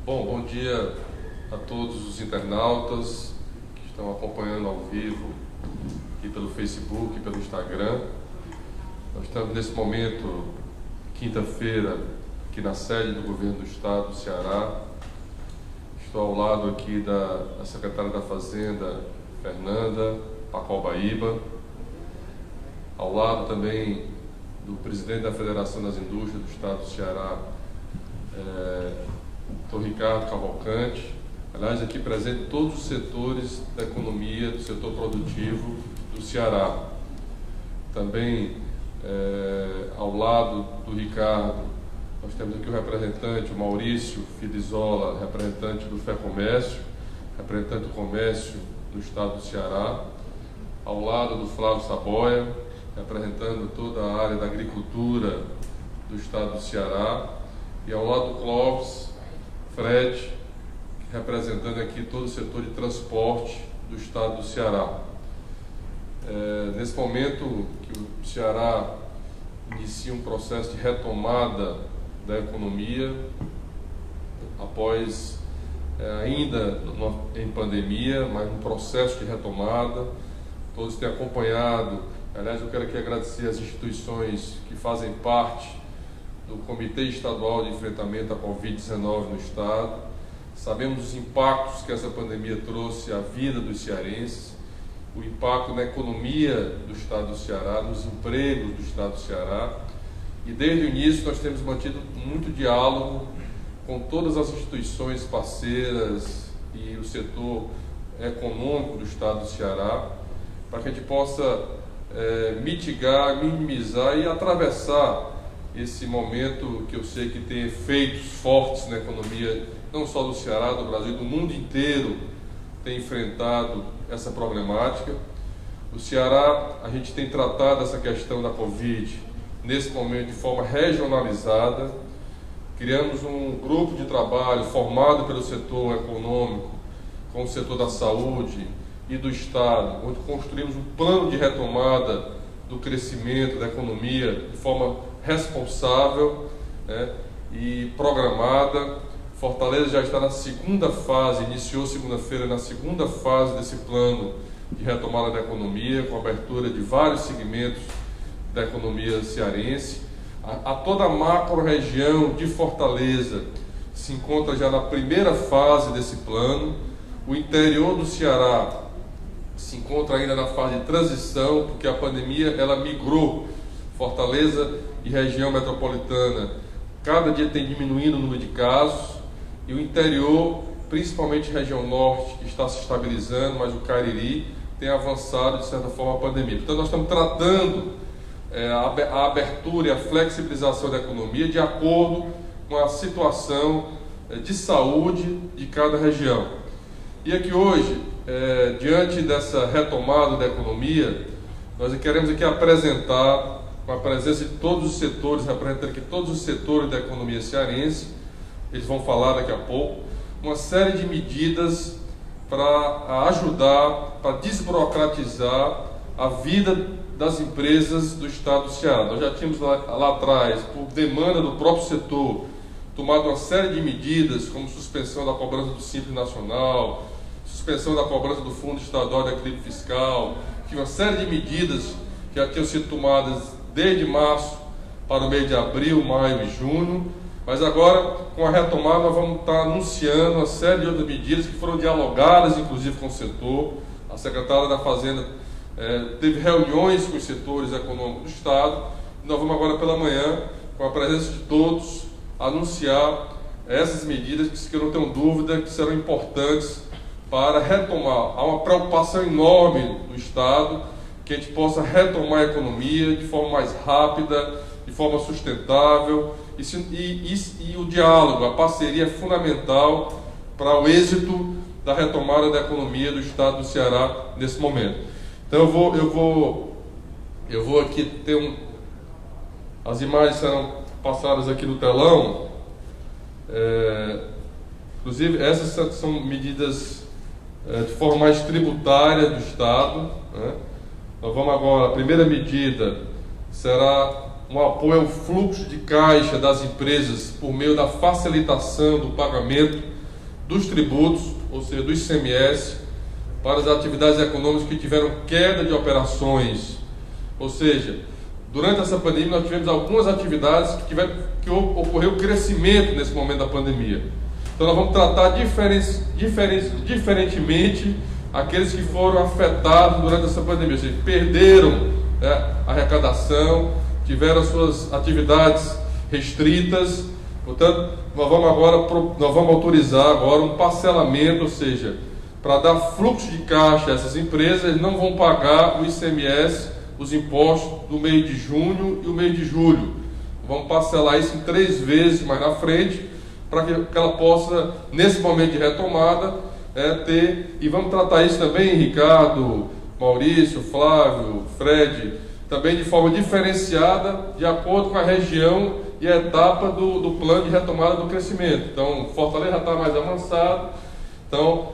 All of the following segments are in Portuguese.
Bom dia a todos os internautas que estão acompanhando ao vivo aqui pelo Facebook e pelo Instagram. Nós estamos nesse momento, quinta-feira, aqui na sede do Governo do Estado do Ceará. Estou ao lado aqui da Secretária da Fazenda, Fernanda Pacobaíba, ao lado também do Presidente da Federação das Indústrias do Estado do Ceará, Dr. Ricardo Cavalcante. Aliás, aqui presente todos os setores da economia, do setor produtivo do Ceará. Também, ao lado do Ricardo, nós temos aqui o representante, o Maurício Fidizola, representante do FEComércio, representante do comércio do Estado do Ceará. Ao lado do Flávio Saboia, representando toda a área da agricultura do Estado do Ceará. E ao lado do Clóvis Fred, representando aqui todo o setor de transporte do Estado do Ceará. Nesse momento que o Ceará inicia um processo de retomada da economia, após ainda em pandemia, mas um processo de retomada, todos têm acompanhado. Aliás, eu quero aqui agradecer as instituições que fazem parte do Comitê Estadual de Enfrentamento à Covid-19 no Estado. Sabemos os impactos que essa pandemia trouxe à vida dos cearenses, o impacto na economia do Estado do Ceará, nos empregos do Estado do Ceará. E desde o início nós temos mantido muito diálogo com todas as instituições parceiras e o setor econômico do Estado do Ceará, para que a gente possa mitigar, minimizar e atravessar esse momento que eu sei que tem efeitos fortes na economia, não só do Ceará, do Brasil, do mundo inteiro tem enfrentado essa problemática. O Ceará, a gente tem tratado essa questão da Covid nesse momento de forma regionalizada. Criamos um grupo de trabalho formado pelo setor econômico, com o setor da saúde e do Estado, onde construímos um plano de retomada do crescimento da economia de forma responsável, e programada. Fortaleza já está na segunda fase, iniciou segunda-feira na segunda fase desse plano de retomada da economia, com abertura de vários segmentos da economia cearense. A toda a macro-região de Fortaleza se encontra já na primeira fase desse plano. O interior do Ceará se encontra ainda na fase de transição, porque a pandemia ela migrou. Fortaleza e região metropolitana, cada dia tem diminuindo o número de casos, e o interior, principalmente região norte, que está se estabilizando, mas o Cariri tem avançado de certa forma a pandemia. Portanto, nós estamos tratando a abertura e a flexibilização da economia de acordo com a situação de saúde de cada região. E aqui hoje, diante dessa retomada da economia, nós queremos aqui apresentar, com a presença de todos os setores, representando aqui todos os setores da economia cearense, eles vão falar daqui a pouco, uma série de medidas para ajudar, para desburocratizar a vida das empresas do Estado do Ceará. Nós já tínhamos lá atrás, por demanda do próprio setor, tomado uma série de medidas, como suspensão da cobrança do Simples Nacional, suspensão da cobrança do Fundo Estadual de Equilíbrio Fiscal, que uma série de medidas que já tinham sido tomadas desde março para o mês de abril, maio e junho, mas agora, com a retomada, nós vamos estar anunciando uma série de outras medidas que foram dialogadas, inclusive, com o setor. A secretária da Fazenda teve reuniões com os setores econômicos do Estado, e nós vamos agora pela manhã, com a presença de todos, anunciar essas medidas que eu não tenho dúvida que serão importantes para retomar. Há uma preocupação enorme do Estado que a gente possa retomar a economia de forma mais rápida, de forma sustentável, e o diálogo, a parceria é fundamental para o êxito da retomada da economia do Estado do Ceará nesse momento. Então eu vou aqui ter as imagens serão passadas aqui no telão. Inclusive essas são medidas de forma mais tributária do Estado, Nós vamos agora, a primeira medida será um apoio ao fluxo de caixa das empresas por meio da facilitação do pagamento dos tributos, ou seja, do ICMS, para as atividades econômicas que tiveram queda de operações. Ou seja, durante essa pandemia nós tivemos algumas atividades que ocorreu crescimento nesse momento da pandemia. Então nós vamos tratar diferentemente aqueles que foram afetados durante essa pandemia, ou seja, perderam a arrecadação, tiveram suas atividades restritas. Portanto, nós vamos autorizar agora um parcelamento, ou seja, para dar fluxo de caixa a essas empresas, eles não vão pagar o ICMS, os impostos do mês de junho e o mês de julho. Vamos parcelar isso em 3 vezes mais na frente, para que ela possa, nesse momento de retomada, ter, e vamos tratar isso também, Ricardo, Maurício, Flávio, Fred, também de forma diferenciada, de acordo com a região e a etapa do plano de retomada do crescimento. Então, Fortaleza já está mais avançado, então,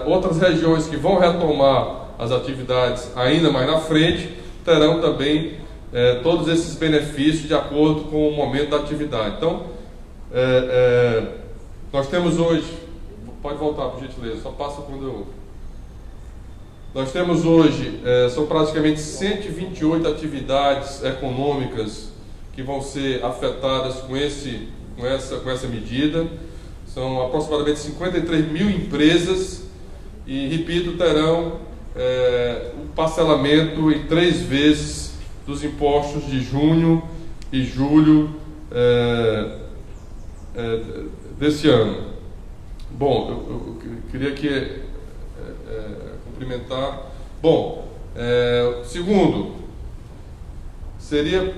outras regiões que vão retomar as atividades ainda mais na frente, terão também todos esses benefícios de acordo com o momento da atividade. Então, nós temos hoje, pode voltar por gentileza, só passa quando eu... Nós temos hoje, são praticamente 128 atividades econômicas que vão ser afetadas com essa medida. São aproximadamente 53 mil empresas e, repito, terão o parcelamento em 3 vezes dos impostos de junho e julho desse ano. Bom, eu queria aqui cumprimentar. Bom, segundo, seria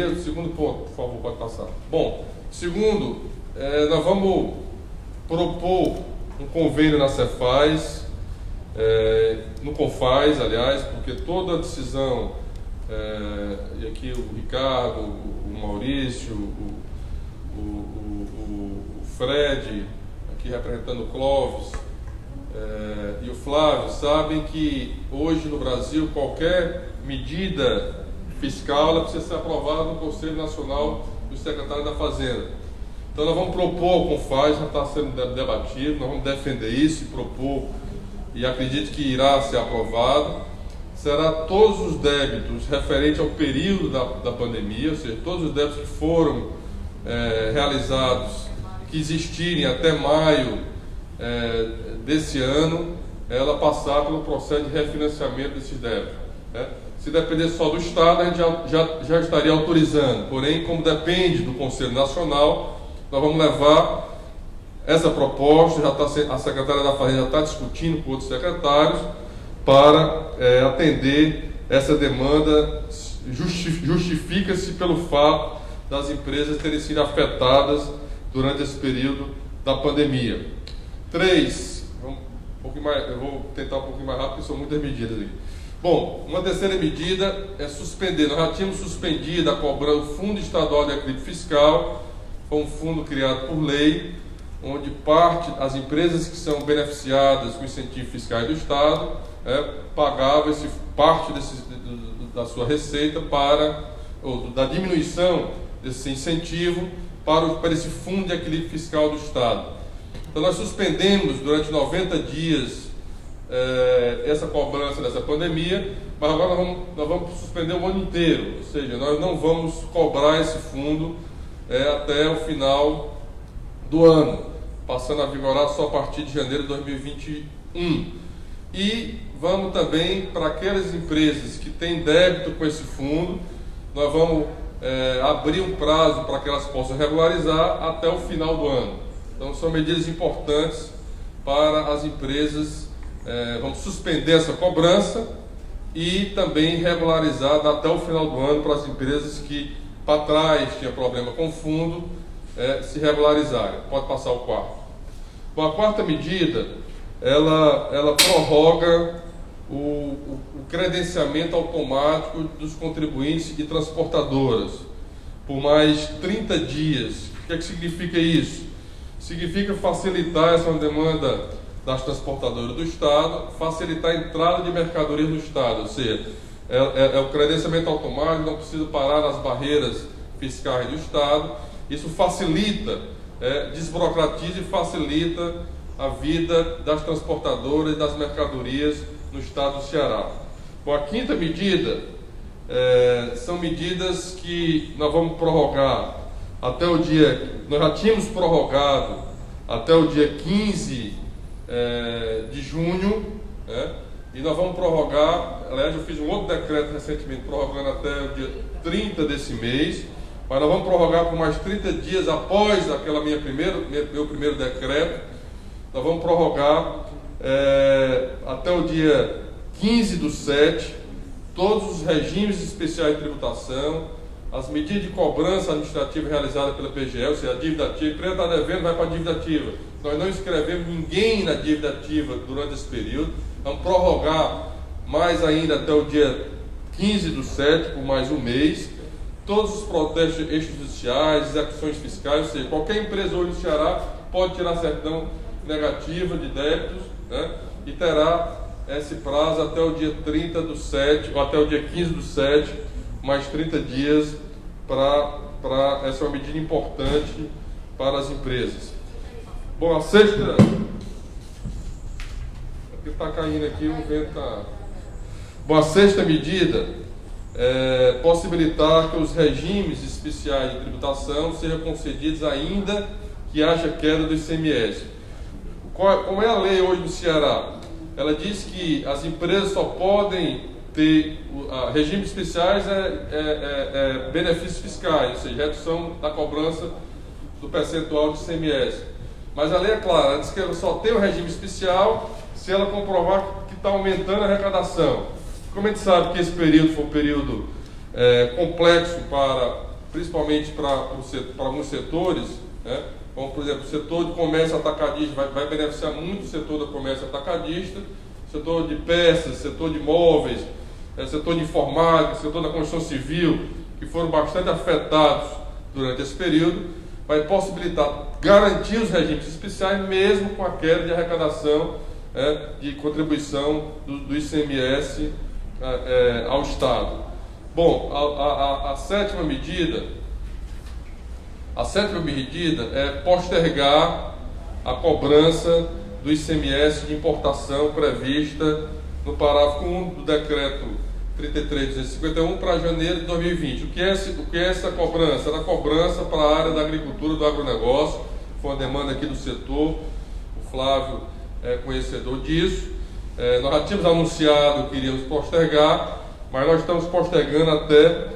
o segundo ponto, por favor, pode passar. Bom, segundo, nós vamos propor um convênio na Cefaz, no Confaz, aliás, porque toda a decisão, e aqui o Ricardo, o Maurício, o Fred, aqui representando o Clóvis, e o Flávio, sabem que hoje no Brasil qualquer medida fiscal ela precisa ser aprovada no Conselho Nacional do Secretário da Fazenda. Então nós vamos propor ao Confaz, já está sendo debatido, nós vamos defender isso e propor, e acredito que irá ser aprovado. Será todos os débitos referentes ao período da pandemia, ou seja, todos os débitos que foram realizados, que existirem até maio desse ano, ela passar pelo processo de refinanciamento desses débitos. Se depender só do Estado, a gente já estaria autorizando. Porém, como depende do Conselho Nacional, nós vamos levar essa proposta, a Secretaria da Fazenda já está discutindo com outros secretários, para atender essa demanda. Justifica-se pelo fato das empresas terem sido afetadas durante esse período da pandemia. 3, eu vou tentar um pouquinho mais rápido, porque são muitas medidas aqui. Bom, uma terceira medida é suspender. Nós já tínhamos suspendido a cobrança do Fundo Estadual de Equilíbrio Fiscal, foi um fundo criado por lei, onde as empresas que são beneficiadas com incentivo fiscal do Estado pagavam parte da sua receita ou da diminuição desse incentivo para esse Fundo de Equilíbrio Fiscal do Estado. Então nós suspendemos durante 90 dias essa cobrança dessa pandemia, mas agora nós vamos suspender o ano inteiro, ou seja, nós não vamos cobrar esse fundo até o final do ano, passando a vigorar só a partir de janeiro de 2021. E vamos também, para aquelas empresas que têm débito com esse fundo, nós vamos abrir um prazo para que elas possam regularizar até o final do ano. Então são medidas importantes para as empresas. Vamos suspender essa cobrança e também regularizar até o final do ano para as empresas que para trás tinha problema com o fundo se regularizarem. Pode passar o quarto. Bom, a quarta medida, ela prorroga o credenciamento automático dos contribuintes e transportadoras por mais 30 dias. O que significa isso? Significa facilitar essa demanda das transportadoras do Estado, facilitar a entrada de mercadorias no Estado, ou seja, o credenciamento automático, não precisa parar nas barreiras fiscais do Estado. Isso facilita, desburocratiza e facilita a vida das transportadoras e das mercadorias no estado do Ceará. Bom, a quinta medida são medidas que nós vamos prorrogar até o dia... Nós já tínhamos prorrogado até o dia 15 de junho, né? E nós vamos prorrogar, aliás, eu fiz um outro decreto recentemente, prorrogando até o dia 30 desse mês, mas nós vamos prorrogar por mais 30 dias após aquela meu primeiro decreto. Nós vamos prorrogar até o dia 15/7, todos os regimes especiais de tributação, as medidas de cobrança administrativa realizadas pela PGE, ou seja, a dívida ativa, a empresa está devendo, vai para a dívida ativa. Nós não inscrevemos ninguém na dívida ativa durante esse período. Vamos prorrogar mais ainda até o dia 15/7, por mais um mês. Todos os protestos extrajudiciais, execuções fiscais, ou seja, qualquer empresa hoje no Ceará pode tirar certidão negativa de débitos, né? E terá esse prazo até o dia 30/7, ou até o dia 15/7, mais 30 dias essa é uma medida importante para as empresas. Bom, a sexta... Está caindo aqui, o vento está... Bom, a sexta medida é possibilitar que os regimes especiais de tributação sejam concedidos ainda que haja queda do ICMS. Como é a lei hoje no Ceará? Ela diz que as empresas só podem ter regimes especiais, benefícios fiscais, ou seja, redução da cobrança do percentual de ICMS. Mas a lei é clara, ela diz que ela só tem o regime especial se ela comprovar que está aumentando a arrecadação. Como a gente sabe que esse período foi um período complexo, principalmente para alguns setores, né? Como, por exemplo, o setor de comércio atacadista vai beneficiar muito o setor do comércio atacadista, setor de peças, setor de móveis, setor de informática, setor da construção civil, que foram bastante afetados durante esse período, vai possibilitar garantir os regimes especiais mesmo com a queda de arrecadação de contribuição do ICMS ao Estado. Bom, a sétima medida é postergar a cobrança do ICMS de importação prevista no parágrafo 1 do decreto 33.251 para janeiro de 2020. O que é essa cobrança? Era a cobrança para a área da agricultura e do agronegócio. Foi uma demanda aqui do setor, o Flávio é conhecedor disso. Nós já tínhamos anunciado que iríamos postergar, mas nós estamos postergando até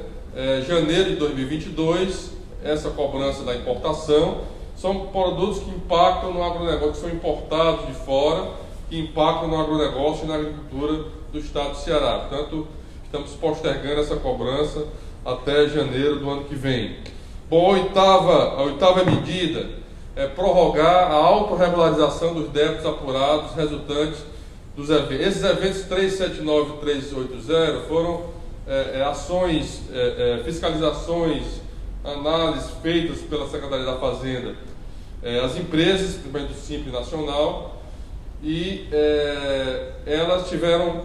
janeiro de 2022 essa cobrança da importação. São produtos que impactam no agronegócio, que são importados de fora, que impactam no agronegócio e na agricultura do estado do Ceará. Portanto, estamos postergando essa cobrança até janeiro do ano que vem. Bom, a oitava medida é prorrogar a autorregularização dos débitos apurados resultantes dos eventos. Esses eventos 379 e 380 foram ações, fiscalizações, análises feitas pela Secretaria da Fazenda, as empresas, principalmente do Simples Nacional, e elas tiveram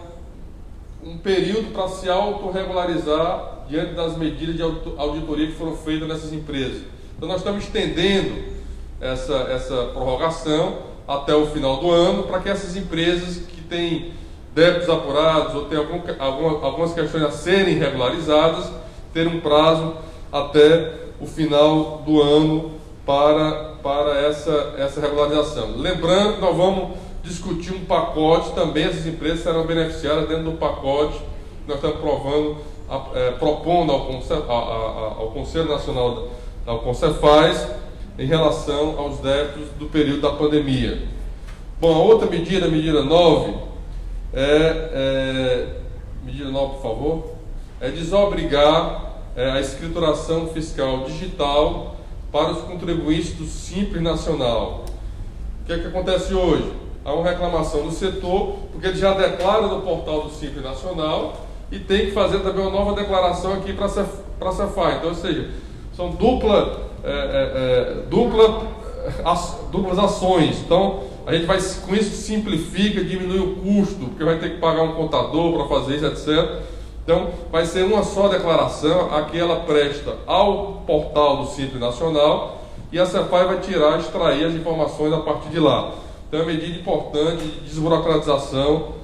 um período para se autorregularizar diante das medidas de auditoria que foram feitas nessas empresas. Então nós estamos estendendo essa prorrogação até o final do ano, para que essas empresas que têm débitos apurados ou têm algumas questões a serem regularizadas, tenham um prazo até o final do ano para essa regularização. Lembrando que nós vamos discutir um pacote, também essas empresas serão beneficiadas dentro do pacote que nós estamos propondo ao Conselho Nacional, ao Concefaz, em relação aos débitos do período da pandemia. Bom, a outra medida, medida 9, medida 9, por favor, é desobrigar a escrituração fiscal digital para os contribuintes do Simples Nacional. O que é que acontece hoje? Há uma reclamação do setor, porque ele já declara no portal do Simples Nacional e tem que fazer também uma nova declaração aqui para a Cefaz. Então, ou seja, são duplas ações. Então, a gente vai, com isso, simplifica, diminui o custo, porque vai ter que pagar um contador para fazer isso, etc. Então, vai ser uma só declaração, a que ela presta ao portal do Simples Nacional, e a Cefaz vai extrair as informações a partir de lá. Então é uma medida importante de desburocratização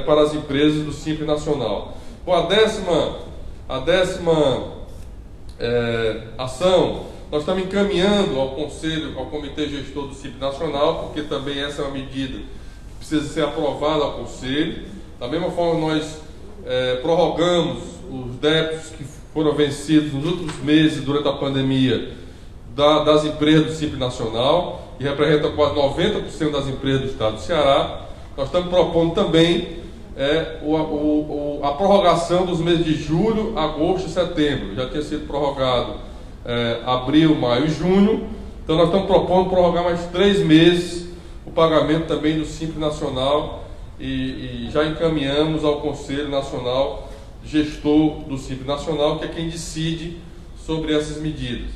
para as empresas do Simples Nacional. Bom, a décima ação, nós estamos encaminhando ao Conselho, ao Comitê Gestor do Simples Nacional, porque também essa é uma medida que precisa ser aprovada ao Conselho. Da mesma forma, nós prorrogamos os débitos que foram vencidos nos últimos meses durante a pandemia das empresas do Simples Nacional, que representa quase 90% das empresas do Estado do Ceará. Nós estamos propondo também a prorrogação dos meses de julho, agosto e setembro. Já tinha sido prorrogado abril, maio e junho. Então nós estamos propondo prorrogar mais 3 meses o pagamento também do Simples Nacional e já encaminhamos ao Conselho Nacional Gestor do Simples Nacional, que é quem decide sobre essas medidas.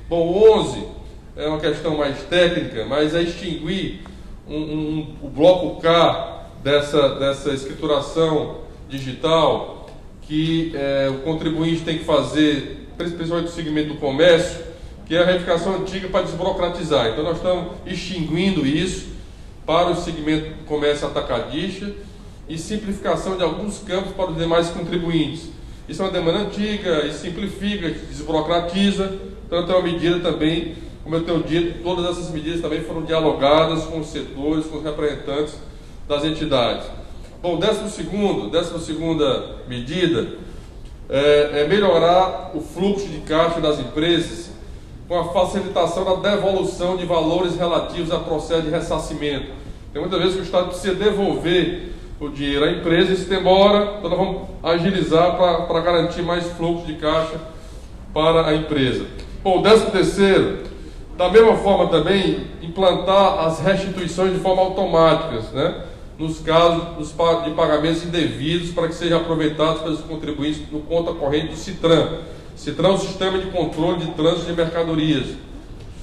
Bom, o 11 é uma questão mais técnica, mas é extinguir o bloco K dessa escrituração digital que o contribuinte tem que fazer, principalmente no segmento do comércio, que é a retificação antiga para desburocratizar. Então nós estamos extinguindo isso para o segmento do comércio atacadista e simplificação de alguns campos para os demais contribuintes. Isso é uma demanda antiga e simplifica, desburocratiza. Então é uma medida também, como eu tenho dito, todas essas medidas também foram dialogadas com os setores, com os representantes das entidades. Bom, 12ª medida é melhorar o fluxo de caixa das empresas com a facilitação da devolução de valores relativos a processo de ressarcimento. Tem muitas vezes que o Estado precisa devolver o dinheiro à empresa e se demora, então nós vamos agilizar para garantir mais fluxo de caixa para a empresa. Bom, 13º, da mesma forma também, implantar as restituições de forma automática, né? Nos casos de pagamentos indevidos, para que sejam aproveitados pelos contribuintes no conta corrente do CITRAN. CITRAN é um sistema de controle de trânsito de mercadorias.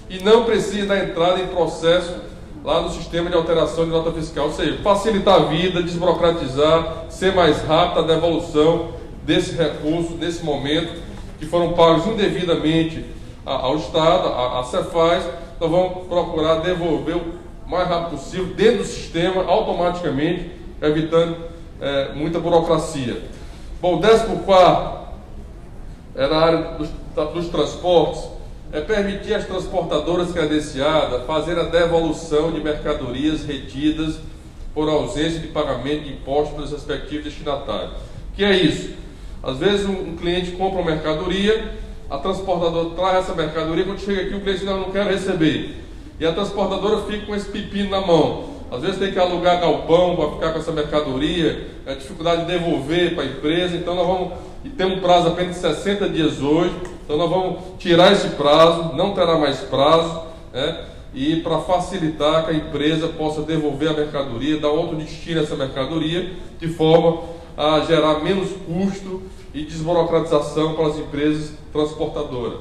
E não precisa da entrada em processo lá no sistema de alteração de nota fiscal, ou seja, facilitar a vida, desburocratizar, ser mais rápida a devolução desses recursos, nesse momento, que foram pagos indevidamente ao Estado, à Cefaz. Nós vamos procurar devolver o mais rápido possível dentro do sistema, automaticamente, evitando muita burocracia. Bom, o 14º é na área dos transportes, é permitir às transportadoras credenciadas fazer a devolução de mercadorias retidas por ausência de pagamento de impostos pelos respectivos destinatários. O que é isso? Às vezes um cliente compra uma mercadoria, a transportadora traz essa mercadoria, quando chega aqui o cliente diz, não quero receber. E a transportadora fica com esse pepino na mão. Às vezes tem que alugar galpão para ficar com essa mercadoria, é dificuldade de devolver para a empresa. Então nós vamos, e tem um prazo apenas de 60 dias hoje, então nós vamos tirar esse prazo, não terá mais prazo, né? E para facilitar que a empresa possa devolver a mercadoria, dar outro destino a essa mercadoria, de forma a gerar menos custo e desburocratização para as empresas transportadoras.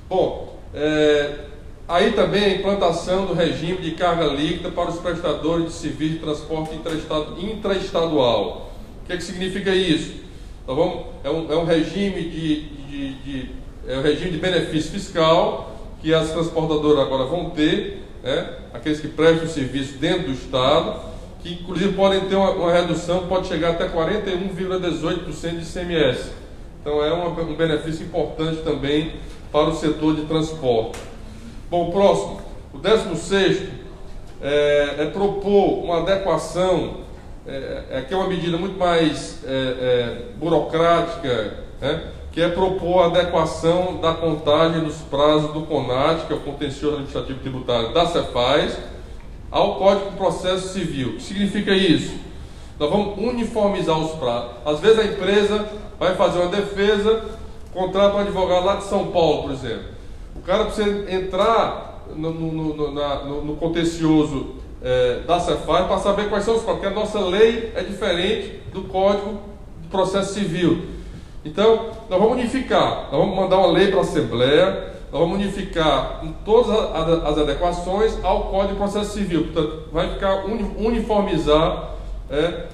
Bom, aí também a implantação do regime de carga líquida para os prestadores de serviço de transporte intraestadual. O que significa isso? Então, é um regime de benefício fiscal que as transportadoras agora vão ter, né? Aqueles que prestam serviço dentro do Estado, que inclusive podem ter uma redução, pode chegar até 41,18% de ICMS. Então é um benefício importante também para o setor de transporte. Bom, o próximo, o 16º, é propor uma adequação, que é uma medida muito mais burocrática, né? Que é propor a adequação da contagem dos prazos do CONAT, que é o Contencioso Administrativo Tributário da Cefaz, ao Código de Processo Civil. O que significa isso? Nós vamos uniformizar os prazos. Às vezes a empresa vai fazer uma defesa, contrata um advogado lá de São Paulo, por exemplo. O cara precisa entrar no contencioso da Cefaz para saber quais são os prazos, porque a nossa lei é diferente do Código de Processo Civil. Então, nós vamos unificar, nós vamos mandar uma lei para a Assembleia, nós vamos unificar todas as adequações ao Código de Processo Civil. Portanto, vai ficar uniformizar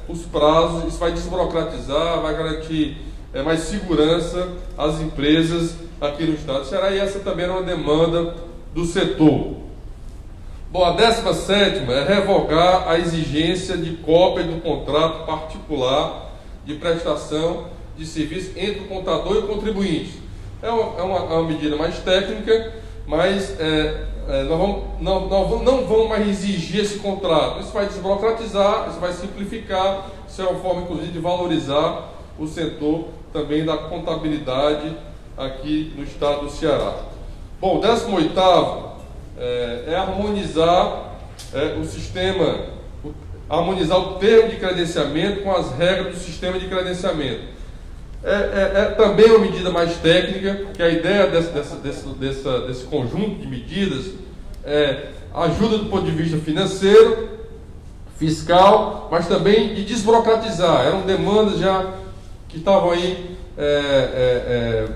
os prazos, isso vai desburocratizar, vai garantir mais segurança às empresas aqui no Estado do Ceará, e essa também era uma demanda do setor. Bom, a 17ª é revogar a exigência de cópia do contrato particular de prestação de serviço entre o contador e o contribuinte. É uma medida mais técnica, mas não vamos mais exigir esse contrato. Isso vai desburocratizar, isso vai simplificar, isso é uma forma, inclusive, de valorizar o setor também da contabilidade aqui no estado do Ceará. Bom, o 18º é harmonizar o sistema, harmonizar o termo de credenciamento com as regras do sistema de credenciamento. Também uma medida mais técnica, que a ideia desse conjunto de medidas ajuda do ponto de vista financeiro, fiscal, mas também de desburocratizar. Eram demandas já que estavam aí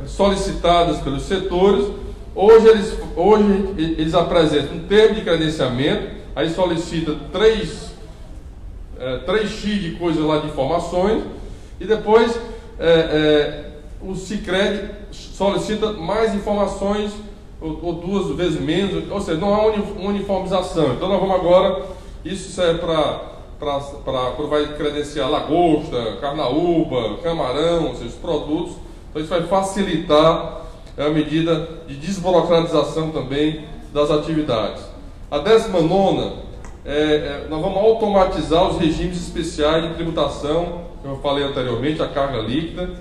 solicitadas pelos setores. Hoje eles apresentam um termo de credenciamento, aí solicita 3x de coisas lá de informações, e depois o Sicredi solicita mais informações, ou 2 vezes menos, ou seja, não há uniformização. Então nós vamos agora, isso serve para quando vai credenciar lagosta, carnaúba, camarão, ou seja, os produtos. Então isso vai facilitar a medida de desburocratização também das atividades. A 19ª, nós vamos automatizar os regimes especiais de tributação, como eu falei anteriormente, a carga líquida,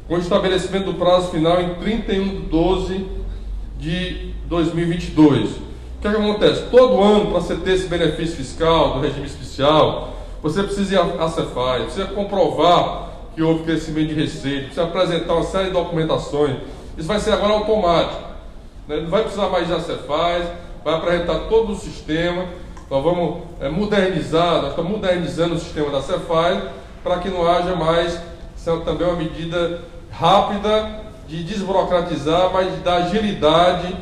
com o estabelecimento do prazo final em 31/12/2022. O que acontece? Todo ano, para você ter esse benefício fiscal do regime especial, você precisa ir à Cefaz, precisa comprovar que houve crescimento de receita, precisa apresentar uma série de documentações. Isso vai ser agora automático, né? Não vai precisar mais ir à Cefaz, vai apresentar todo o sistema. Nós vamos modernizar, nós estamos modernizando o sistema da Cefaz para que não haja mais, isso é também uma medida rápida de desburocratizar, mas de dar agilidade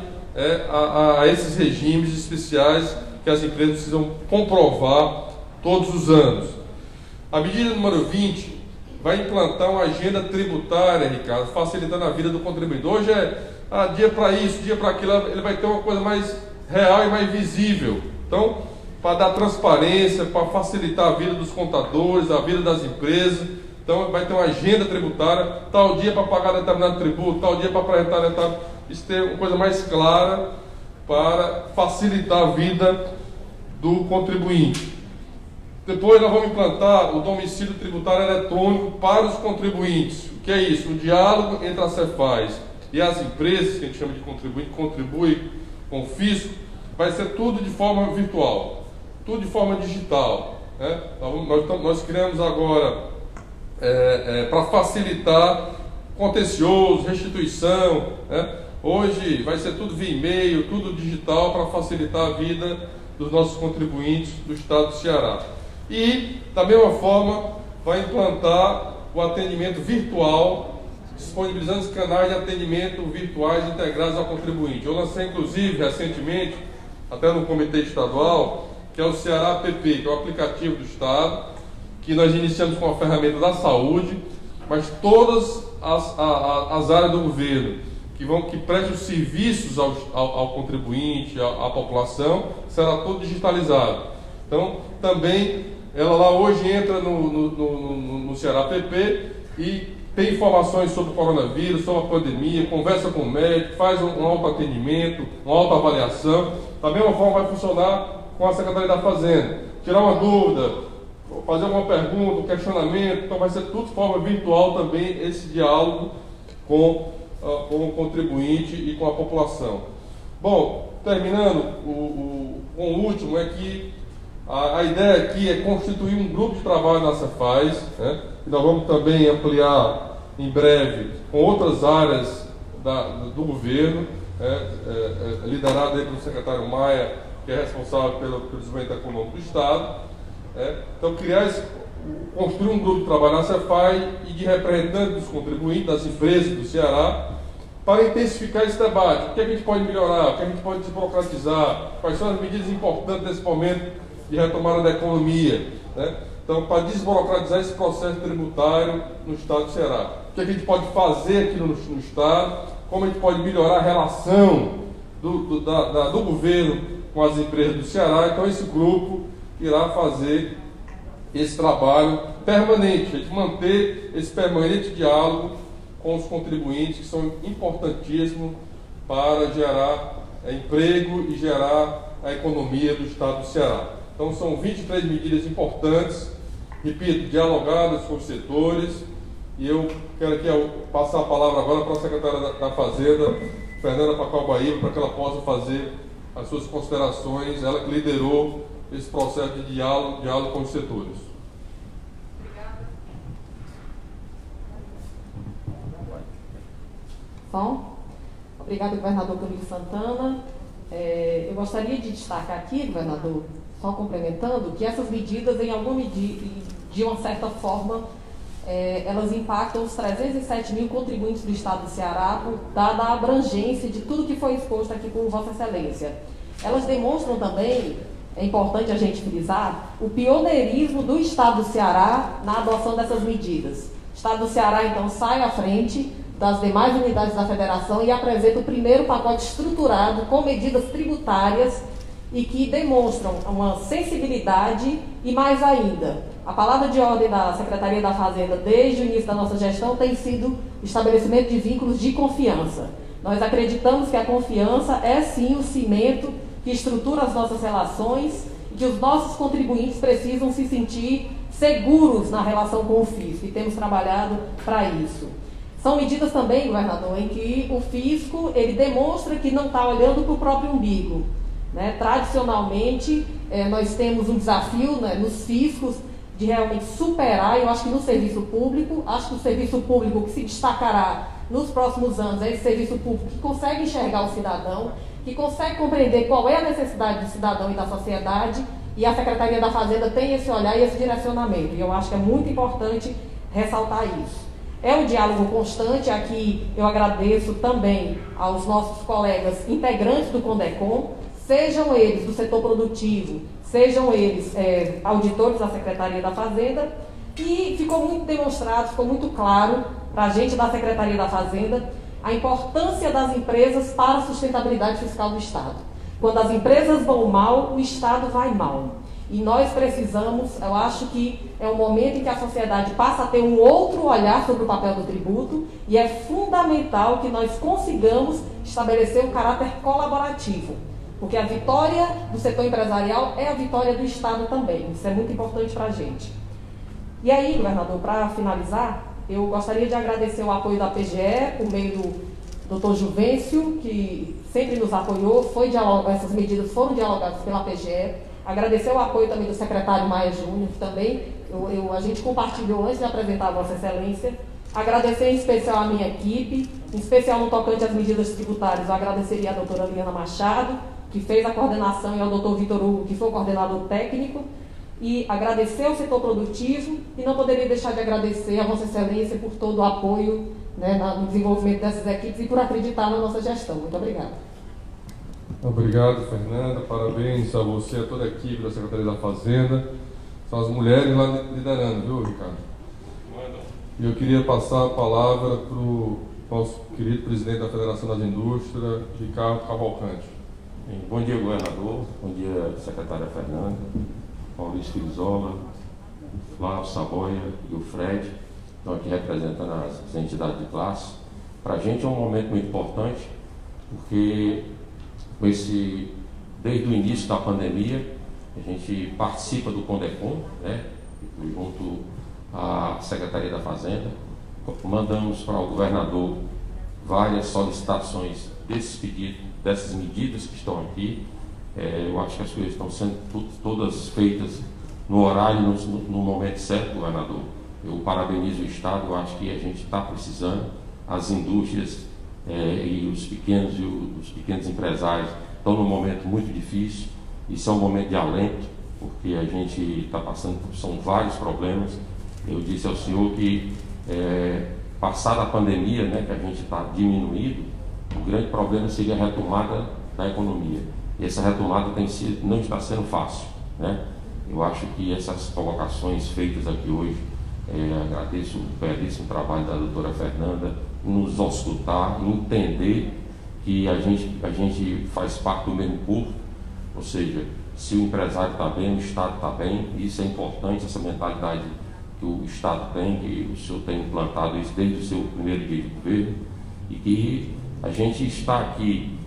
a esses regimes especiais que as empresas precisam comprovar todos os anos. A medida número 20 vai implantar uma agenda tributária, Ricardo, facilitando a vida do contribuidor. Hoje dia para isso, dia para aquilo, ele vai ter uma coisa mais real e mais visível. Então, para dar transparência, para facilitar a vida dos contadores, a vida das empresas. Então, vai ter uma agenda tributária, tal dia para pagar determinado tributo, tal dia para apresentar determinado. Isso tem uma coisa mais clara para facilitar a vida do contribuinte. Depois nós vamos implantar o domicílio tributário eletrônico para os contribuintes. O que é isso? O diálogo entre a Cefaz e as empresas, que a gente chama de contribuinte, contribui com o fisco, vai ser tudo de forma virtual, tudo de forma digital, né? Nós criamos agora, para facilitar contencioso, restituição, né? Hoje vai ser tudo via e-mail, tudo digital, para facilitar a vida dos nossos contribuintes do estado do Ceará. E, da mesma forma, vai implantar o atendimento virtual, disponibilizando os canais de atendimento virtuais integrados ao contribuinte. Eu lancei, inclusive, recentemente, até no Comitê Estadual, que é o Ceará PP, que é o aplicativo do Estado, que nós iniciamos com a ferramenta da saúde, mas todas as áreas do governo que prestam serviços ao contribuinte, à população, será tudo digitalizado. Então, também, ela lá hoje entra no Ceará PP e tem informações sobre o coronavírus, sobre a pandemia, conversa com o médico, faz um autoatendimento, uma autoavaliação. Da mesma forma vai funcionar com a Secretaria da Fazenda. Tirar uma dúvida, fazer uma pergunta, um questionamento, então vai ser tudo de forma virtual também, esse diálogo com o contribuinte e com a população. Bom, terminando, o último é que a ideia aqui é constituir um grupo de trabalho na Cefaz, né? E nós vamos também ampliar em breve com outras áreas do governo, liderado aí pelo secretário Maia, que é responsável pelo desenvolvimento econômico do Estado. Então, construir um grupo de trabalho na Cefaz e de representantes dos contribuintes, das empresas do Ceará, para intensificar esse debate. O que a gente pode melhorar, o que a gente pode desburocratizar, quais são as medidas importantes nesse momento de retomada da economia, né? Então, para desburocratizar esse processo tributário no estado do Ceará. O que a gente pode fazer aqui no estado, como a gente pode melhorar a relação do governo com as empresas do Ceará. Então esse grupo irá fazer esse trabalho permanente, de manter esse permanente diálogo com os contribuintes, que são importantíssimos para gerar emprego e gerar a economia do Estado do Ceará. Então são 23 medidas importantes, repito, dialogadas com os setores, e eu quero aqui passar a palavra agora para a secretária da Fazenda, Fernanda Pacalbaíba, para que ela possa fazer as suas considerações, ela que liderou esse processo de diálogo com os setores. Obrigada, governador Camilo Santana. Eu gostaria de destacar aqui, governador, só complementando, que essas medidas, em alguma medida, de uma certa forma, elas impactam os 307 mil contribuintes do Estado do Ceará, dada a abrangência de tudo que foi exposto aqui por Vossa Excelência. Elas demonstram também, é importante a gente frisar, o pioneirismo do Estado do Ceará na adoção dessas medidas. O Estado do Ceará, então, sai à frente das demais unidades da Federação e apresenta o primeiro pacote estruturado com medidas tributárias e que demonstram uma sensibilidade e, mais ainda, a palavra de ordem da Secretaria da Fazenda desde o início da nossa gestão tem sido o estabelecimento de vínculos de confiança. Nós acreditamos que a confiança é sim o cimento que estrutura as nossas relações e que os nossos contribuintes precisam se sentir seguros na relação com o fisco, e temos trabalhado para isso. São medidas também, governador, em que o fisco ele demonstra que não está olhando para o próprio umbigo, né? Tradicionalmente, nós temos um desafio, né, nos fiscos de realmente superar, eu acho que no serviço público, acho que o serviço público que se destacará nos próximos anos é esse serviço público que consegue enxergar o cidadão, que consegue compreender qual é a necessidade do cidadão e da sociedade, e a Secretaria da Fazenda tem esse olhar e esse direcionamento, e eu acho que é muito importante ressaltar isso. É um diálogo constante. Aqui eu agradeço também aos nossos colegas integrantes do CONDECOM, sejam eles do setor produtivo, sejam eles auditores da Secretaria da Fazenda, e ficou muito demonstrado, ficou muito claro para a gente da Secretaria da Fazenda a importância das empresas para a sustentabilidade fiscal do Estado. Quando as empresas vão mal, o Estado vai mal. E nós precisamos, eu acho que é um momento em que a sociedade passa a ter um outro olhar sobre o papel do tributo, e é fundamental que nós consigamos estabelecer um caráter colaborativo, porque a vitória do setor empresarial é a vitória do Estado também. Isso é muito importante para a gente. E aí, governador, para finalizar, eu gostaria de agradecer o apoio da PGE, por meio do Dr. Juvencio, que sempre nos apoiou, essas medidas foram dialogadas pela PGE. Agradecer o apoio também do secretário Maia Júnior, que também a gente compartilhou antes de apresentar a Vossa Excelência. Agradecer em especial a minha equipe, em especial no tocante às medidas tributárias, eu agradeceria a doutora Liana Machado, que fez a coordenação, e ao doutor Vitor Hugo, que foi o coordenador técnico, e agradecer ao setor produtivo, e não poderia deixar de agradecer a Vossa Excelência por todo o apoio, né, no desenvolvimento dessas equipes e por acreditar na nossa gestão. Muito obrigada. Obrigado, Fernanda. Parabéns a você e a toda a equipe da Secretaria da Fazenda. São as mulheres lá liderando, viu, Ricardo? E eu queria passar a palavra para o nosso querido presidente da Federação das Indústrias, Ricardo Cavalcante. Bom dia, governador. Bom dia, secretária Fernanda, Maurício Frizola, Flávio Saboia e o Fred. Estão aqui representando as entidades de classe. Para a gente é um momento muito importante, porque desde o início da pandemia, a gente participa do CONDECOM, né, junto à Secretaria da Fazenda. Mandamos para o governador várias solicitações desses pedidos, dessas medidas que estão aqui. Eu acho que as coisas estão sendo todas feitas no horário, no momento certo, governador. Eu parabenizo o Estado, eu acho que a gente está precisando, as indústrias e os pequenos empresários estão num momento muito difícil. Isso é um momento de alento, porque a gente está passando são vários problemas. Eu disse ao senhor que passada a pandemia, né, que a gente está diminuindo, o grande problema seria a retomada da economia. E essa retomada não está sendo fácil, né? Eu acho que essas colocações feitas aqui hoje, agradeço o belíssimo trabalho da doutora Fernanda, nos auscultar, entender que a gente faz parte do mesmo corpo, Ou seja, se o empresário está bem, o Estado está bem. Isso é importante, essa mentalidade que o Estado tem, que o senhor tem implantado isso desde o seu primeiro dia de governo, e que a gente está aqui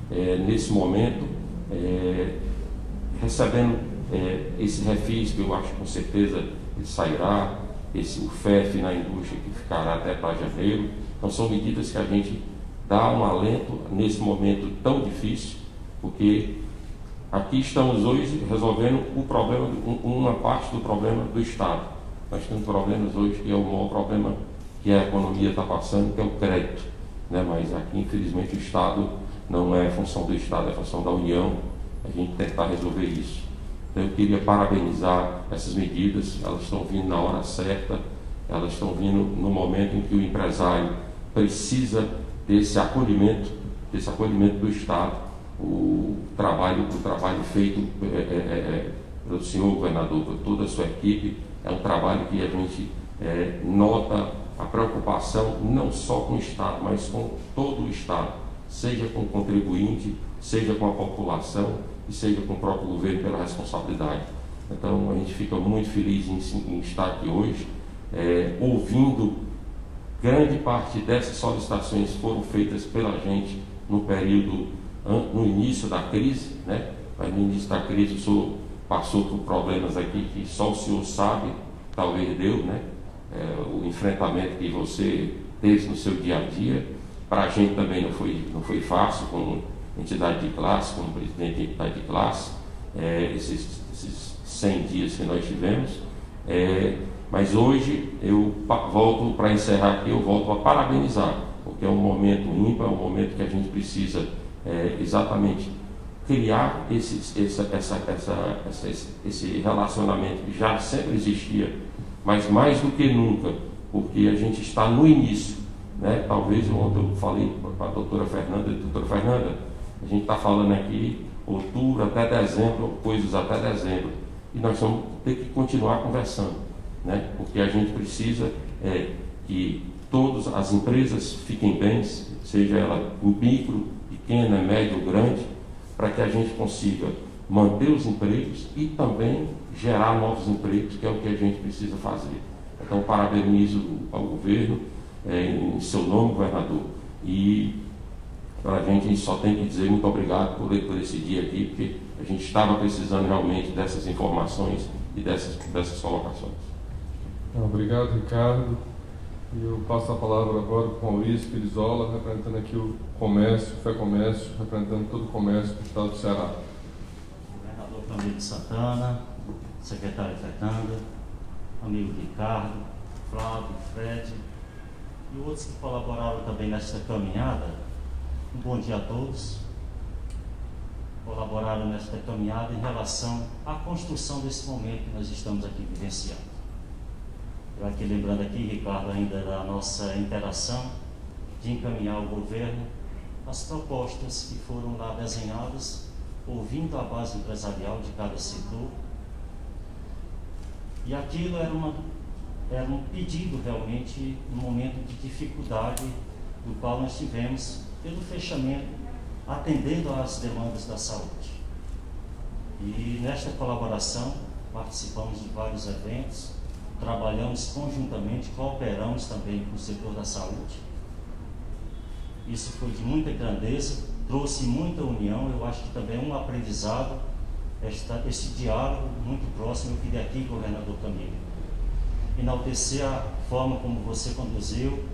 nesse momento recebendo esse refis, que eu acho que com certeza ele sairá, o FEF na indústria que ficará até para janeiro. Então são medidas que a gente dá um alento nesse momento tão difícil, porque aqui estamos hoje resolvendo o problema, uma parte do problema do Estado. Nós temos problemas hoje que é o maior problema que a economia está passando, que é o crédito, né? Mas aqui, infelizmente, o Estado não é função do Estado, é função da União, a gente tentar resolver isso. Então, eu queria parabenizar essas medidas, elas estão vindo na hora certa, elas estão vindo no momento em que o empresário precisa desse acolhimento do Estado. O trabalho feito pelo senhor governador, por toda a sua equipe, é um trabalho que a gente nota a preocupação não só com o Estado, mas com todo o Estado, seja com o contribuinte, seja com a população e seja com o próprio governo pela responsabilidade. Então a gente fica muito feliz em estar aqui hoje, ouvindo. Grande parte dessas solicitações foram feitas pela gente no início da crise, né? Mas no início da crise o senhor passou por problemas aqui que só o senhor sabe, talvez deu, né? O enfrentamento que você teve no seu dia a dia. Para a gente também não foi fácil, como entidade de classe, como presidente de entidade de classe, esses 100 dias que nós tivemos. Mas hoje eu volto para encerrar aqui, eu volto para parabenizar, porque é um momento ímpar, é um momento que a gente precisa exatamente criar esse relacionamento que já sempre existia, mas mais do que nunca, porque a gente está no início, né? Talvez ontem eu falei para a doutora Fernanda, a gente está falando aqui outubro até dezembro, coisas até dezembro, e nós vamos ter que continuar conversando, né? Porque a gente precisa que todas as empresas fiquem bem, seja ela micro, pequena, médio ou grande, para que a gente consiga manter os empregos e também gerar novos empregos, que é o que a gente precisa fazer. Então, parabenizo ao governo, em seu nome, governador, e para a gente só tem que dizer muito obrigado por esse dia aqui, porque a gente estava precisando realmente dessas informações e dessas colocações. Obrigado, Ricardo. E eu passo a palavra agora para o Maurício Pirizola, representando aqui o comércio, o FEComércio, representando todo o comércio do estado do Ceará. Governador Camilo Santana, secretário Fernanda, amigo Ricardo, Flávio, Fred e outros que colaboraram também nesta caminhada. Um bom dia a todos. Colaboraram nesta caminhada em relação à construção desse momento que nós estamos aqui vivenciando. Eu aqui lembrando aqui, Ricardo, ainda da nossa interação de encaminhar ao governo as propostas que foram lá desenhadas, ouvindo a base empresarial de cada setor. E aquilo era um pedido realmente, um momento de dificuldade do qual nós tivemos pelo fechamento, atendendo às demandas da saúde. E nesta colaboração, participamos de vários eventos, trabalhamos conjuntamente, cooperamos também com o setor da saúde. Isso foi de muita grandeza, trouxe muita união. Eu acho que também é um aprendizado, esse diálogo muito próximo. Eu queria aqui, governador Camilo, enaltecer a forma como você conduziu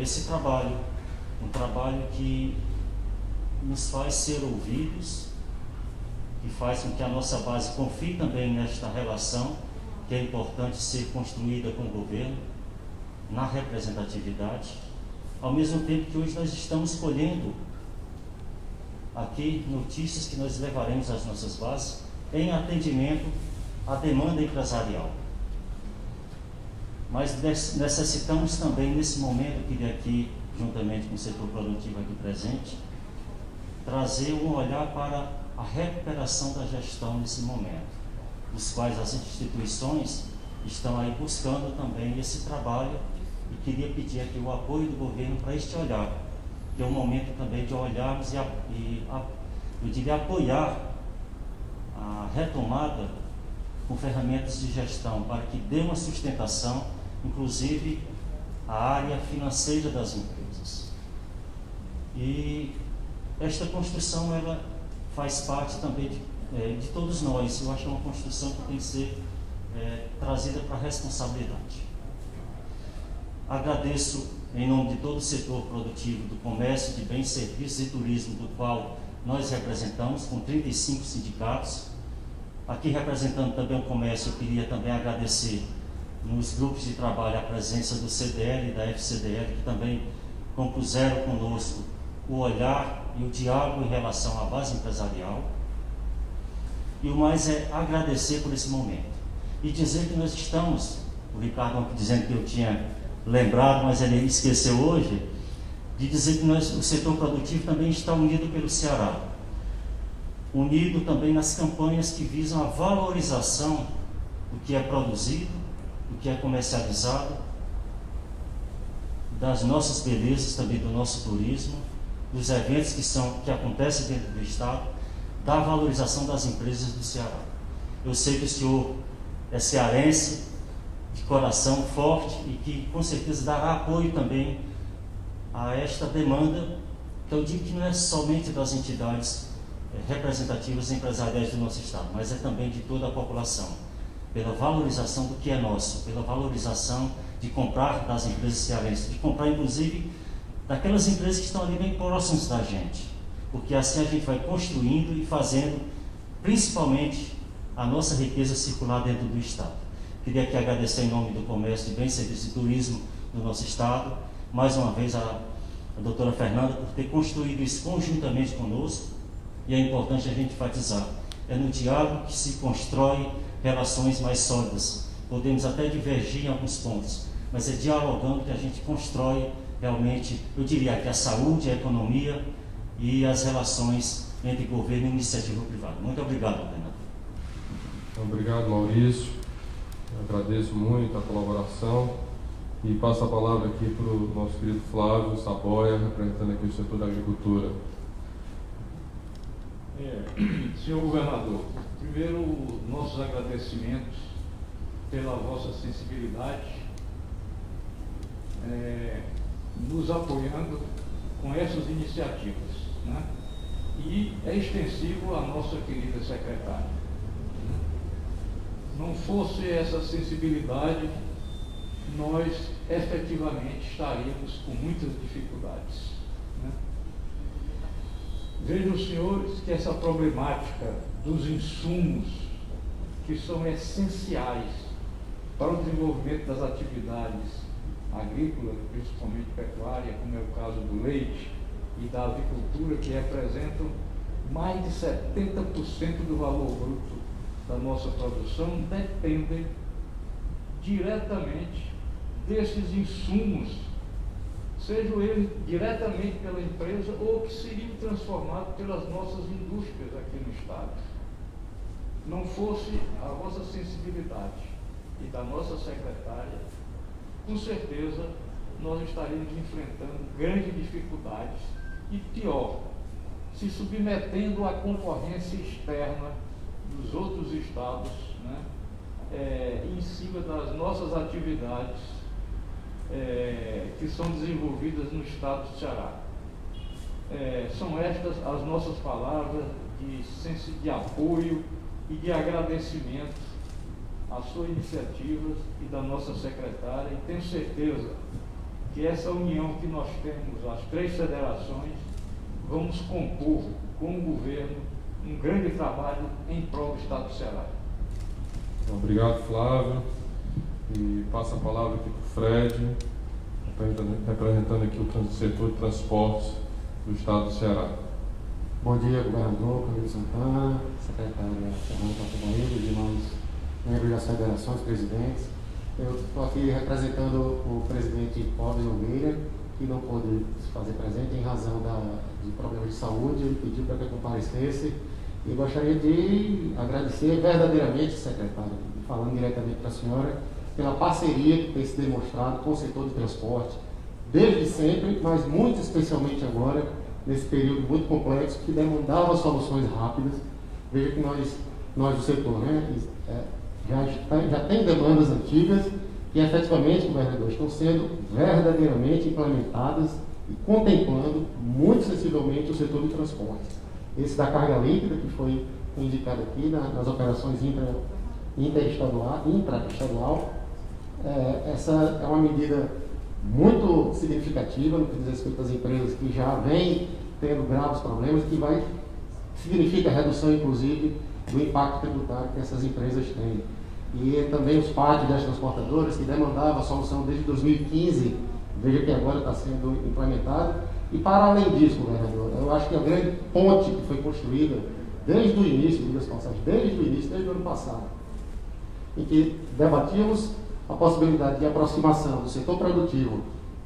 esse trabalho, um trabalho que nos faz ser ouvidos, que faz com que a nossa base confie também nesta relação, que é importante ser construída com o governo, na representatividade, ao mesmo tempo que hoje nós estamos colhendo aqui notícias que nós levaremos às nossas bases em atendimento à demanda empresarial. Mas necessitamos também, nesse momento, que aqui, juntamente com o setor produtivo aqui presente, trazer um olhar para a recuperação da gestão nesse momento, dos quais as instituições estão aí buscando também esse trabalho, e queria pedir aqui o apoio do governo para este olhar, que é um momento também de olharmos eu diria apoiar a retomada com ferramentas de gestão para que dê uma sustentação, inclusive à área financeira das empresas. E esta construção, ela faz parte também de todos nós. Eu acho que é uma construção que tem que ser trazida para a responsabilidade. Agradeço em nome de todo o setor produtivo do comércio, de bens, serviços e turismo, do qual nós representamos, com 35 sindicatos. Aqui representando também o comércio, eu queria também agradecer nos grupos de trabalho a presença do CDL e da FCDL, que também compuseram conosco o olhar e o diálogo em relação à base empresarial. E o mais é agradecer por esse momento. E dizer que nós estamos, o Ricardo dizendo que eu tinha lembrado, mas ele esqueceu hoje, de dizer que o setor produtivo também está unido pelo Ceará. Unido também nas campanhas que visam a valorização do que é produzido, do que é comercializado, das nossas belezas, também do nosso turismo, dos eventos que acontecem dentro do Estado, da valorização das empresas do Ceará. Eu sei que o senhor é cearense, de coração forte, e que com certeza dará apoio também a esta demanda, que eu digo que não é somente das entidades representativas empresariais do nosso Estado, mas é também de toda a população, pela valorização do que é nosso, pela valorização de comprar das empresas cearenses, de comprar inclusive daquelas empresas que estão ali bem próximas da gente, porque assim a gente vai construindo e fazendo principalmente a nossa riqueza circular dentro do Estado. Queria aqui agradecer em nome do comércio de bens, serviços e turismo do nosso Estado, mais uma vez a doutora Fernanda, por ter construído isso conjuntamente conosco. E é importante a gente enfatizar, é no diálogo que se constrói relações mais sólidas. Podemos até divergir em alguns pontos, mas é dialogando que a gente constrói realmente, eu diria que a saúde, a economia e as relações entre governo e iniciativa privada. Muito obrigado, governador. Obrigado, Maurício. Eu agradeço muito a colaboração e passo a palavra aqui para o nosso querido Flávio Saboia, representando aqui o setor da agricultura. Senhor governador, primeiro nossos agradecimentos pela vossa sensibilidade, nos apoiando com essas iniciativas, né? E é extensivo à nossa querida secretária. Não fosse essa sensibilidade, nós efetivamente estaríamos com muitas dificuldades, né? Vejam, senhores, que essa problemática dos insumos que são essenciais para o desenvolvimento das atividades agrícolas, principalmente pecuária, como é o caso do leite e da avicultura, que representam mais de 70% do valor bruto da nossa produção, dependem diretamente desses insumos, sejam eles diretamente pela empresa ou que seriam transformados pelas nossas indústrias aqui no Estado. Não fosse a vossa sensibilidade e da nossa secretária, com certeza nós estaríamos enfrentando grandes dificuldades e, pior, se submetendo à concorrência externa dos outros estados, né, em cima das nossas atividades que são desenvolvidas no estado do Ceará. São estas as nossas palavras de apoio e de agradecimento à sua iniciativa e da nossa secretária, e tenho certeza que essa união que nós temos, as três federações, vamos compor com o governo um grande trabalho em prol do Estado do Ceará. Obrigado, Flávio. E passo a palavra aqui para o Fred, representando aqui o setor de transportes do Estado do Ceará. Bom dia, governador Camilo Santana, secretária Fernanda Tato, demais membros das federações, presidentes. Eu estou aqui representando o presidente Clóvis Nogueira, que não pôde se fazer presente em razão de problemas de saúde. Ele pediu para que eu comparecesse. E gostaria de agradecer verdadeiramente, secretário, falando diretamente para a senhora, pela parceria que tem se demonstrado com o setor de transporte, desde sempre, mas muito especialmente agora, nesse período muito complexo, que demandava soluções rápidas. Veja que nós nós do setor, né? Já tem demandas antigas que efetivamente, governador, estão sendo verdadeiramente implementadas e contemplando muito sensivelmente o setor de transporte. Esse da carga líquida, que foi indicado aqui nas operações intraestadual, essa é uma medida muito significativa no que diz respeito às empresas que já vêm tendo graves problemas, que significa redução, inclusive, do impacto tributário que essas empresas têm. E também os pátios das transportadoras, que demandavam a solução desde 2015, veja que agora está sendo implementado. E para além disso, governador, eu acho que a grande ponte que foi construída desde o início, desde o ano passado, em que debatíamos a possibilidade de aproximação do setor produtivo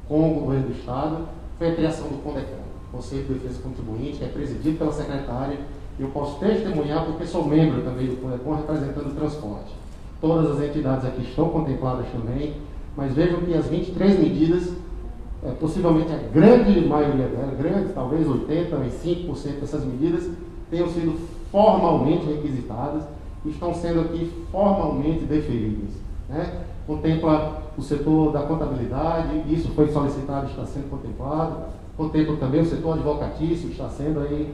com o governo do Estado, foi a criação do CONDECON, Conselho de Defesa do Contribuinte, que é presidido pela secretária, e eu posso testemunhar porque sou membro também do CONDECON, representando o transporte. Todas as entidades aqui estão contempladas também, mas vejam que as 23 medidas, possivelmente a grande maioria delas, talvez 85% dessas medidas, tenham sido formalmente requisitadas e estão sendo aqui formalmente deferidas, né? Contempla o setor da contabilidade, isso foi solicitado e está sendo contemplado. Contempla também o setor advocatício, está sendo aí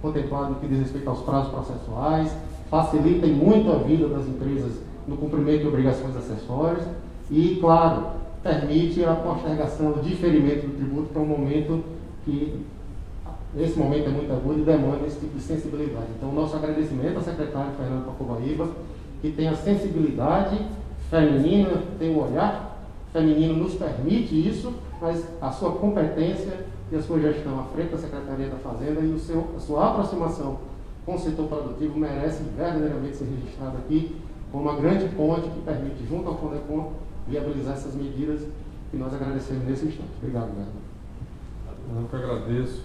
contemplado no que diz respeito aos prazos processuais, facilitem muito a vida das empresas no cumprimento de obrigações acessórias e, claro, permite a postergação, o diferimento do tributo para um momento que, esse momento é muito agudo e demanda esse tipo de sensibilidade. Então, nosso agradecimento à secretária Fernanda Pacobaíba, que tem a sensibilidade feminina, tem um olhar feminino, nos permite isso, mas a sua competência e a sua gestão à frente da Secretaria da Fazenda e a sua aproximação com o setor produtivo merece verdadeiramente ser registrado aqui como uma grande ponte que permite, junto ao CONDECON, viabilizar essas medidas que nós agradecemos nesse instante. Obrigado, governador. Eu que agradeço.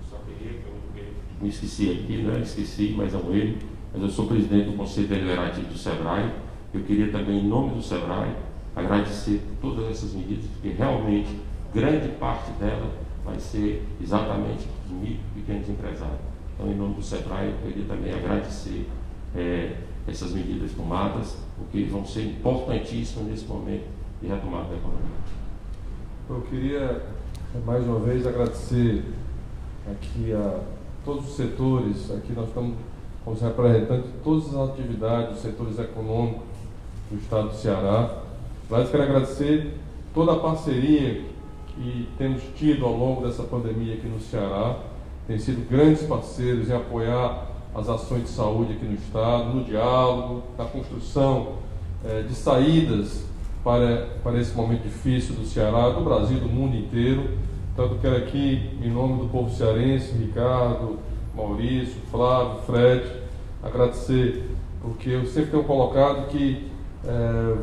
Eu só queria que eu me esqueci aqui, né? Esqueci, mas é um erro. Mas eu sou presidente do Conselho Deliberativo do SEBRAE. Eu queria também, em nome do SEBRAE, agradecer todas essas medidas, porque realmente grande parte dela vai ser exatamente de micro e pequenos empresários. Então, em nome do SEBRAE, eu queria também agradecer essas medidas tomadas, porque vão ser importantíssimas nesse momento de retomada da economia. Eu queria, mais uma vez, agradecer aqui a todos os setores. Aqui nós estamos como representantes de todas as atividades dos setores econômicos do Estado do Ceará. Mas quero agradecer toda a parceria que temos tido ao longo dessa pandemia aqui no Ceará. Tem sido grandes parceiros em apoiar as ações de saúde aqui no Estado, no diálogo, na construção de saídas para esse momento difícil do Ceará, do Brasil, do mundo inteiro. Tanto quero aqui, em nome do povo cearense, Ricardo, Maurício, Flávio, Fred, agradecer, porque eu sempre tenho colocado que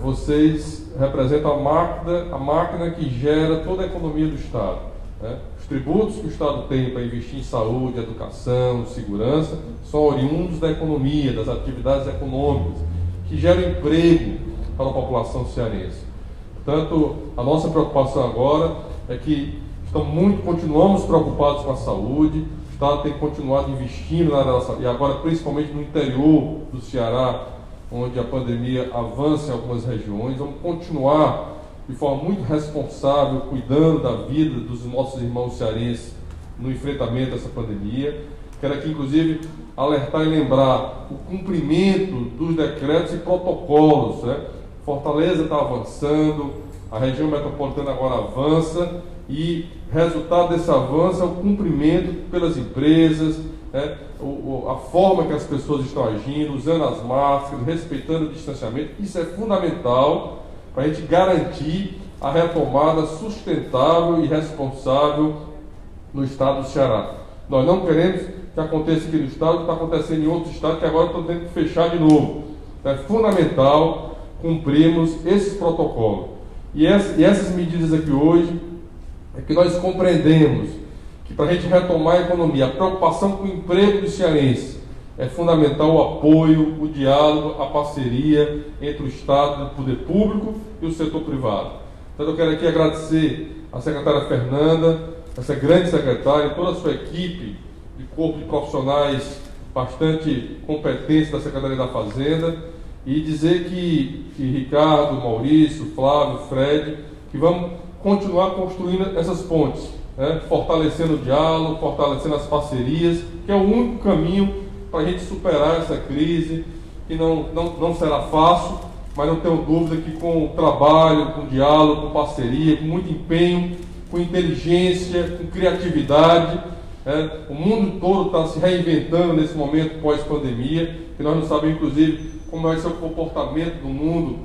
vocês representam a máquina que gera toda a economia do Estado, né? Os tributos que o Estado tem para investir em saúde, educação, segurança, são oriundos da economia, das atividades econômicas, que geram emprego para a população cearense. Portanto, a nossa preocupação agora é que continuamos preocupados com a saúde. O Estado tem continuado investindo na área da saúde, e agora principalmente no interior do Ceará, onde a pandemia avança em algumas regiões. Vamos continuar de forma muito responsável, cuidando da vida dos nossos irmãos cearenses no enfrentamento dessa pandemia. Quero aqui, inclusive, alertar e lembrar o cumprimento dos decretos e protocolos, né? Fortaleza está avançando, a região metropolitana agora avança, e resultado desse avanço é o cumprimento pelas empresas, né? A forma que as pessoas estão agindo, usando as máscaras, respeitando o distanciamento. Isso é fundamental para a gente garantir a retomada sustentável e responsável no Estado do Ceará. Nós não queremos que aconteça aqui no Estado o que está acontecendo em outros estados, que agora estão tendo que fechar de novo. Então, é fundamental cumprirmos esses protocolos. E essas medidas aqui hoje é que nós compreendemos que para a gente retomar a economia, a preocupação com o emprego dos cearenses, é fundamental o apoio, o diálogo, a parceria entre o Estado, o poder público e o setor privado. Então eu quero aqui agradecer à secretária Fernanda, essa grande secretária, e toda a sua equipe de corpo de profissionais bastante competência da Secretaria da Fazenda, e dizer que Ricardo, Maurício, Flávio, Fred, que vamos continuar construindo essas pontes, né? Fortalecendo o diálogo, fortalecendo as parcerias, que é o único caminho para a gente superar essa crise, que não será fácil, mas não tenho dúvida que com trabalho, com diálogo, com parceria, com muito empenho, com inteligência, com criatividade, o mundo todo está se reinventando nesse momento pós-pandemia, que nós não sabemos, inclusive, como vai ser o comportamento do mundo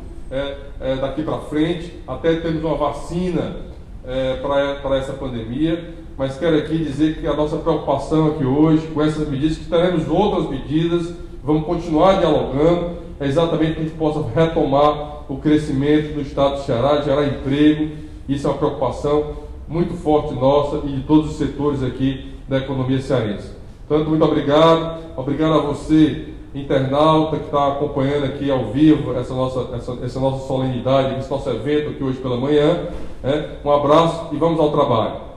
daqui para frente, até termos uma vacina para essa pandemia. Mas quero aqui dizer que a nossa preocupação aqui hoje, com essas medidas, que teremos outras medidas, vamos continuar dialogando, é exatamente que a gente possa retomar o crescimento do Estado do Ceará, gerar emprego. Isso é uma preocupação muito forte nossa e de todos os setores aqui da economia cearense. Portanto, muito obrigado. Obrigado a você, internauta, que está acompanhando aqui ao vivo essa nossa solenidade, esse nosso evento aqui hoje pela manhã. Um abraço e vamos ao trabalho.